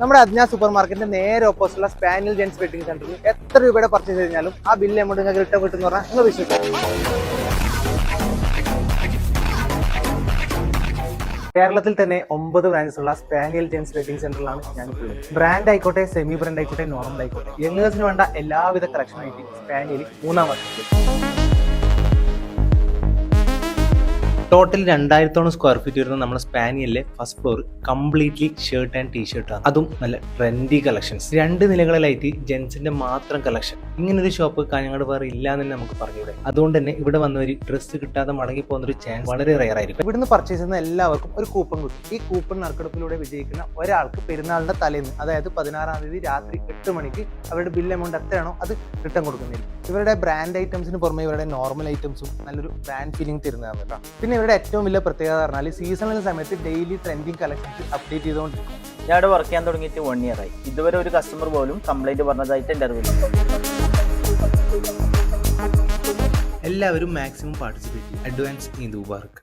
നമ്മുടെ അജ്ഞാ സൂപ്പർ മാർക്കറ്റിന്റെ നേരെ ഓപ്പോസിറ്റുള്ള സ്പാനിയൽ ജെൻസ് വെഡിങ് സെന്ററിൽ എത്ര രൂപയുടെ പർച്ചേസ് കഴിഞ്ഞാലും ആ ബില്ല് എമൗണ്ട് നിങ്ങൾക്ക് റിട്ടേൺ കിട്ടുമെന്ന് പറഞ്ഞാൽ നിങ്ങൾ വിശ്വസിക്കും. കേരളത്തിൽ തന്നെ 9 ബ്രാഞ്ചസ് ഉള്ള സ്പാനിയൽ ജെൻസ് വെഡിങ് സെന്ററിലാണ് ഞാനിപ്പോൾ. ബ്രാൻഡ് ആയിക്കോട്ടെ, സെമി ബ്രാൻഡ് ആയിക്കോട്ടെ, നോർമൽ ആയിക്കോട്ടെ, യങ്ങേഴ്സിന് വേണ്ട എല്ലാവിധ കളക്ഷൻ ആയിട്ട് സ്പാനിയൽ 3-ാം വർഷത്തിൽ. ടോട്ടൽ 2000 സ്ക്വയർ ഫീറ്റ് വരുന്ന നമ്മുടെ സ്പാനിയലിലെ first floor completely shirt and T shirt ആണ്. അതും നല്ല ട്രെൻഡി കളക്ഷൻസ്. 2 നിലകളിലായിട്ട് ജെൻസിന്റെ മാത്രം കളക്ഷൻ. ഇങ്ങനൊരു ഷോപ്പ് കാഞ്ഞങ്ങാട് വേറെ ഇല്ല എന്ന് നമുക്ക് പറഞ്ഞൂടെ. അതുകൊണ്ട് തന്നെ ഇവിടെ വന്നവർ ഡ്രസ്സ് കിട്ടാതെ മടങ്ങി പോകുന്ന ഒരു ചാൻസ് വളരെ റെയർ ആയിരിക്കും. ഇവിടുന്ന് പർച്ചേസ് ചെയ്യുന്ന എല്ലാവർക്കും ഒരു കൂപ്പൺ കിട്ടും. ഈ കൂപ്പൺ നറുക്കെടുപ്പിലൂടെ വിജയിക്കുന്ന ഒരാൾക്ക് പെരുന്നാളിന്റെ തലേന്ന്, അതായത് 16-ാം തീയതി രാത്രി 8 മണിക്ക് അവരുടെ ബിൽ എമൗണ്ട് എത്രയാണോ അത് റിട്ടേൺ കൊടുക്കുന്നില്ല. ഇവരുടെ ബ്രാൻഡ് ഐറ്റംസിന് പുറമെ ഇവരുടെ നോർമൽ ഐറ്റംസും നല്ലൊരു ബ്രാൻഡ് ഫീലിംഗ് തരുന്നതാണ് കേട്ടോ. പിന്നെ ഇവരുടെ ഏറ്റവും വലിയ പ്രത്യേകത പറഞ്ഞാൽ സീസണൽ സമയത്ത് ഡെയിലി ട്രെൻഡിങ് കളക്ഷൻസ് അപ്ഡേറ്റ് ചെയ്തുകൊണ്ടിരിക്കും. ഞാൻ ഇവിടെ വർക്ക് ചെയ്യാൻ തുടങ്ങിയിട്ട് 1 ഇയർ ആയി. ഇതുവരെ ഒരു കസ്റ്റമർ പോലും കംപ്ലൈന്റ് പറഞ്ഞതായിട്ട് എൻ്റെ അറിവില്ല. എല്ലാവരും മാക്സിമം പാർട്ടിസിപ്പേറ്റ് ചെയ്യും. അഡ്വാൻസ് ഈദ് മുബാറക്.